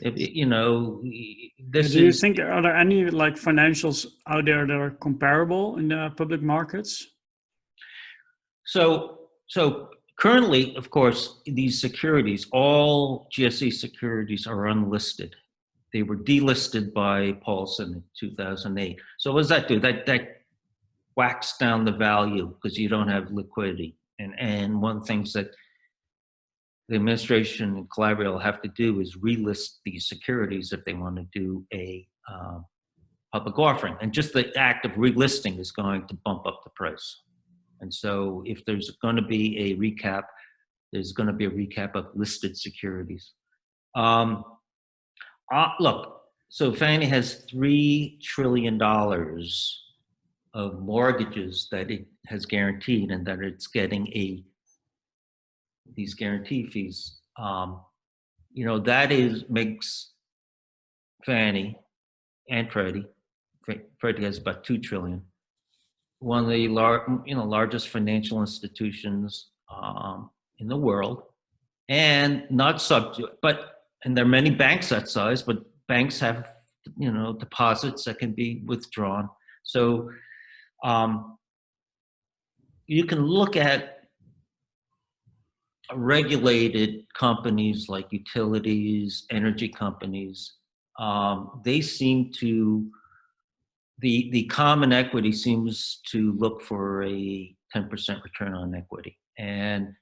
Do you think, are there any financials out there that are comparable in the public markets? So currently, of course, these securities, all GSE securities, are unlisted. They were delisted by Paulson in 2008. So what does that do? That whacks down the value because you don't have liquidity. And one of the things that the administration and Calabria will have to do is relist these securities if they want to do a public offering. And just the act of relisting is going to bump up the price. And so if there's going to be a recap, there's going to be a recap of listed securities. Look, so Fannie has $3 trillion of mortgages that it has guaranteed and that it's getting these guarantee fees. That makes Fannie and Freddie has about $2 trillion. One of the largest financial institutions in the world, and not and there are many banks that size, but banks have deposits that can be withdrawn. So you can look at regulated companies like utilities, energy companies. They seem to, the common equity seems to look for a 10% return on equity. And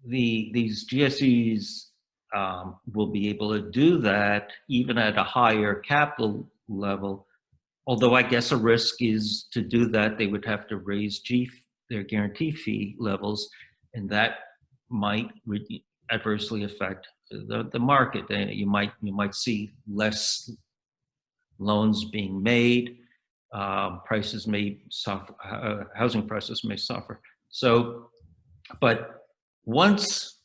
these GSEs will be able to do that even at a higher capital level. Although I guess a risk is to do that, they would have to raise their guarantee fee levels, and that might adversely affect the market. You might see less loans being made. Prices may suffer. Housing prices may suffer. So, but once,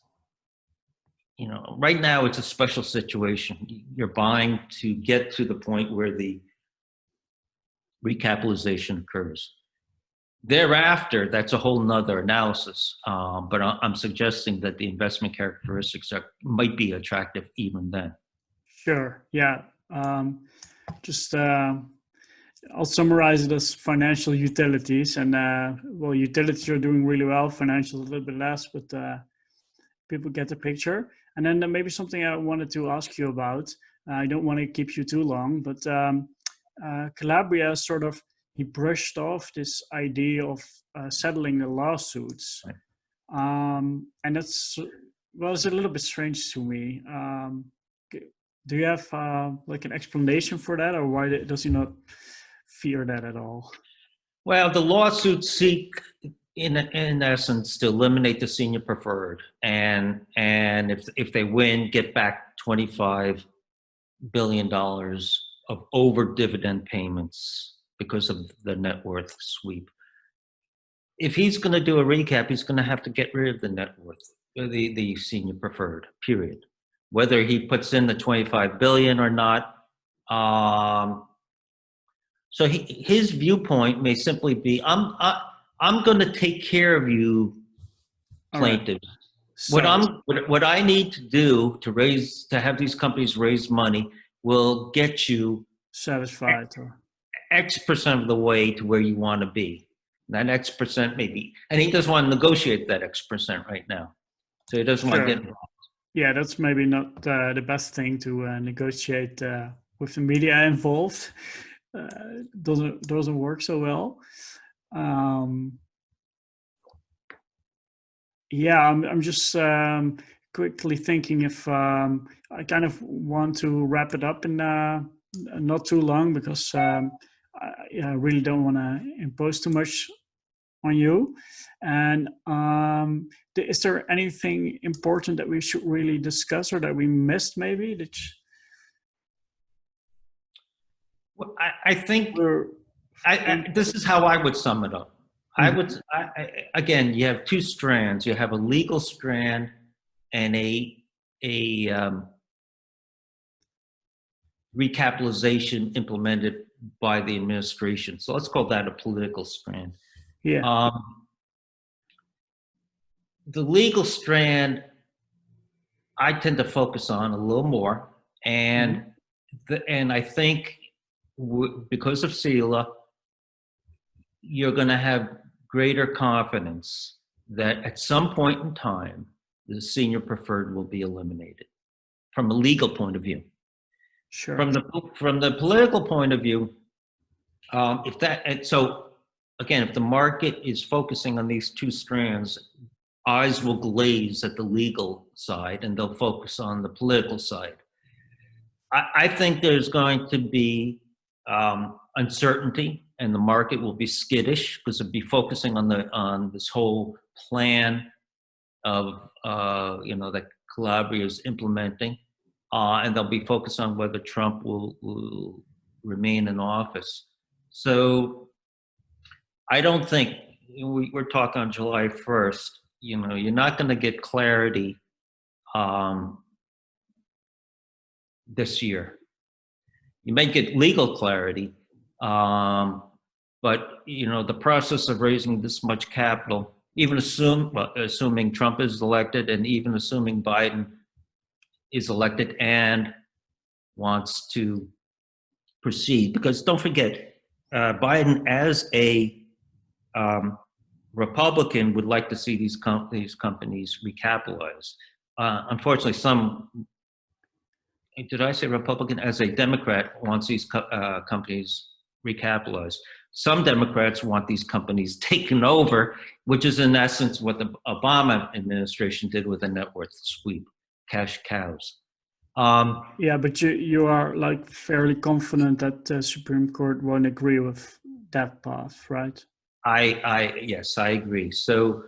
right now it's a special situation. You're buying to get to the point where the recapitalization occurs. Thereafter, that's a whole nother analysis, but I'm suggesting that the investment characteristics might be attractive even then. Sure, yeah. I'll summarize it as financial utilities, and well, utilities are doing really well, financials a little bit less, but people get the picture. And then maybe something I wanted to ask you about, I don't want to keep you too long, but Calabria he brushed off this idea of settling the lawsuits. Right. And that's, well, it's a little bit strange to me. Do you have like an explanation for that, or why does he not fear that at all? Well, the lawsuits seek, in essence, to eliminate the senior preferred, and if they win, get back $25 billion of over dividend payments because of the net worth sweep. If he's going to do a recap, he's going to have to get rid of the net worth, the senior preferred, period. Whether he puts in the 25 billion or not. So his viewpoint may simply be, I'm going to take care of you, plaintiffs. Right. So, what I need to do to have these companies raise money will get you satisfied, X% of the way to where you want to be. That X% maybe, and he doesn't want to negotiate that X% right now, so he doesn't want to get involved. Yeah, that's maybe not the best thing to negotiate with the media involved. Doesn't work so well. Yeah, I'm just quickly thinking if I kind of want to wrap it up in not too long, because I really don't want to impose too much on you. And is there anything important that we should really discuss, or that we missed maybe? Well, I think this is how I would sum it up. Again, you have two strands. You have a legal strand and a recapitalization implemented by the administration. So let's call that a political strand. Yeah. The legal strand, I tend to focus on a little more, and I think because of SELA, you're going to have greater confidence that at some point in time, the senior preferred will be eliminated from a legal point of view. Sure. From the political point of view, so again, if the market is focusing on these two strands, eyes will glaze at the legal side and they'll focus on the political side. I think there's going to be uncertainty, and the market will be skittish because it'll be focusing on this whole plan of that Calabria is implementing, and they'll be focused on whether Trump will remain in office. So I don't think we're talking on July 1st. You're not going to get clarity this year. You may get legal clarity, but the process of raising this much capital, even assuming Trump is elected, and even assuming Biden is elected and wants to proceed, because don't forget, Biden, as a Republican, would like to see these companies recapitalized. Unfortunately, did I say Republican? As a Democrat, wants these companies recapitalized. Some Democrats want these companies taken over, which is in essence what the Obama administration did with the net worth sweep, cash cows. Yeah, but you are like fairly confident that the Supreme Court won't agree with that path, right? Yes, I agree. So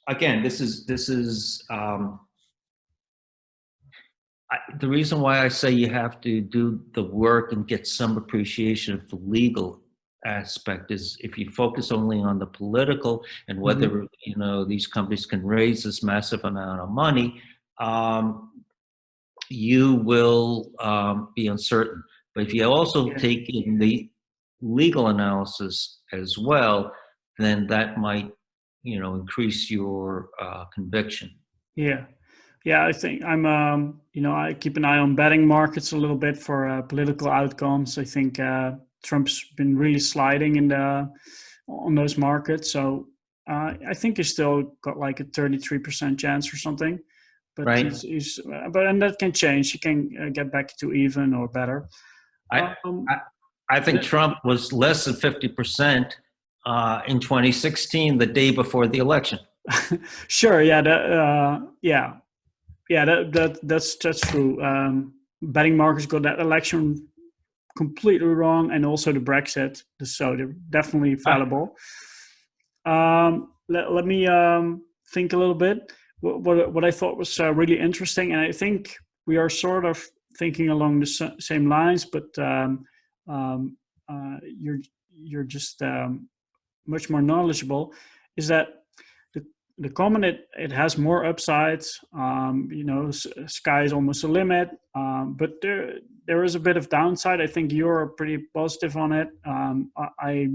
again, this is the reason why I say you have to do the work and get some appreciation of the legal aspect is if you focus only on the political and whether these companies can raise this massive amount of money, you will be uncertain. But if you also take in the legal analysis as well, then that might increase your conviction. Yeah, I think I'm, I keep an eye on betting markets a little bit for political outcomes. I think Trump's been really sliding on those markets. So I think he's still got like a 33% chance or something. But right. And that can change. He can get back to even or better. I think Trump was less than 50% in 2016, the day before the election. Sure. Yeah. That's true. Betting markets got that election completely wrong, and also the Brexit. So they're definitely fallible. Let me think a little bit. What I thought was really interesting, and I think we are sort of thinking along the same lines, but you're just much more knowledgeable. Is that the common, it has more upsides. Sky is almost a limit, but there is a bit of downside. I think you're pretty positive on it. I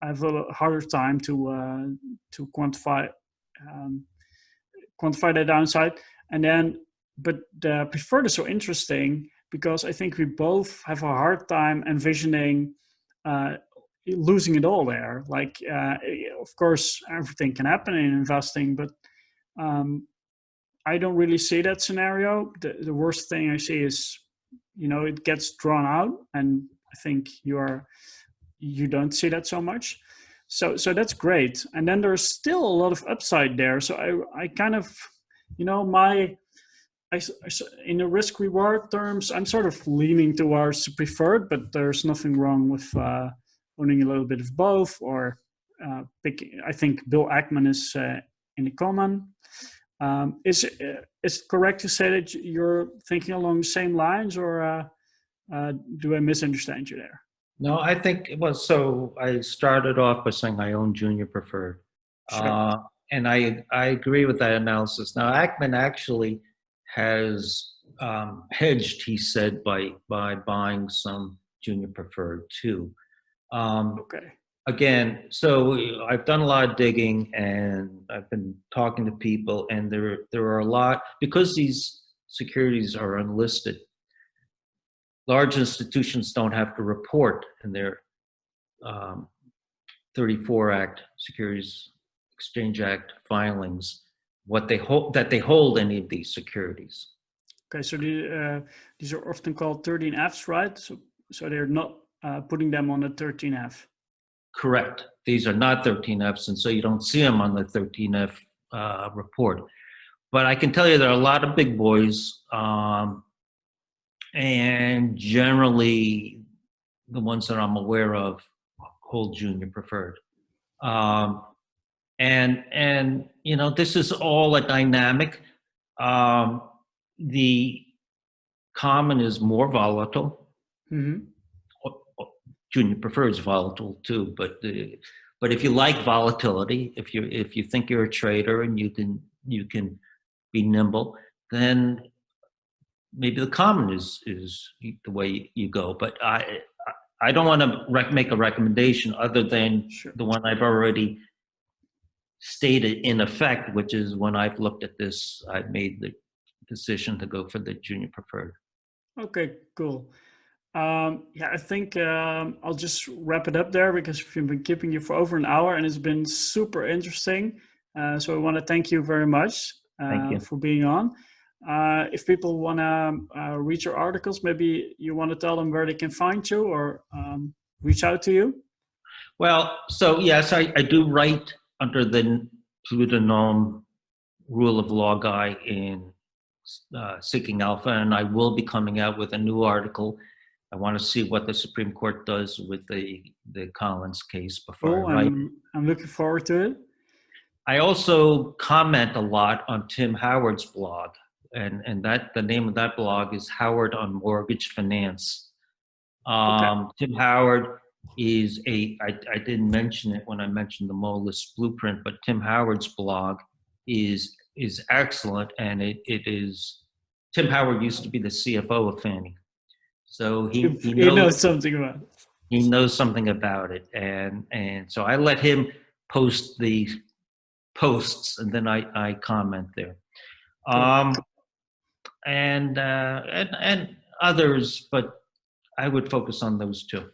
have a harder time to quantify the downside. And then, but the preferred is so interesting because I think we both have a hard time envisioning losing it all there. Like, of course, everything can happen in investing, but I don't really see that scenario. The worst thing I see is, it gets drawn out, and I think you don't see that so much. So that's great. And then there's still a lot of upside there. So I kind of, in the risk reward terms, I'm sort of leaning towards preferred, but there's nothing wrong with owning a little bit of both, or picking. I think Bill Ackman is in the common. Is it correct to say that you're thinking along the same lines, or do I misunderstand you there? No, I think it was. So I started off by saying I own junior preferred. Sure. And I agree with that analysis. Now, Ackman actually has hedged, he said, by buying some junior preferred too. Okay. Again, so I've done a lot of digging, and I've been talking to people, and there are a lot, because these securities are unlisted. Large institutions don't have to report in their 34 Act, Securities Exchange Act filings what they hold any of these securities. Okay, so these are often called 13Fs, right? So they're not putting them on a 13F. Correct. These are not 13Fs, and so you don't see them on the 13F report. But I can tell you there are a lot of big boys, and generally the ones that I'm aware of hold junior preferred. And this is all a dynamic. The common is more volatile. Mm-hmm. Junior preferred is volatile too, but if you like volatility, if you think you're a trader and you can be nimble, then maybe the common is the way you go. But I don't want to make a recommendation other than the one I've already stated in effect, which is when I've looked at this, I've made the decision to go for the junior preferred. Okay, cool. Yeah, I think I'll just wrap it up there because we've been keeping you for over an hour and it's been super interesting. So I want to thank you very much Thank you. for being on. If people want to read your articles, maybe you want to tell them where they can find you or reach out to you. Well, so yes, I do write under the pseudonym Rule of Law Guy in Seeking Alpha, and I will be coming out with a new article. I want to see what the Supreme Court does with the Collins case before Cool. I write. I'm looking forward to it. I also comment a lot on Tim Howard's blog, and that the name of that blog is Howard on Mortgage Finance. Tim Howard is I didn't mention it when I mentioned the Moelis Blueprint, but Tim Howard's blog is excellent, and it is, Tim Howard used to be the CFO of Fannie. So he knows something about it. He knows something about it, and so I let him post the posts, and then I comment there, and others, but I would focus on those two.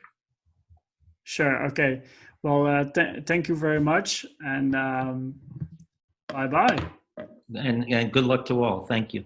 Sure. Okay. Well, thank you very much, and bye bye. And good luck to all. Thank you.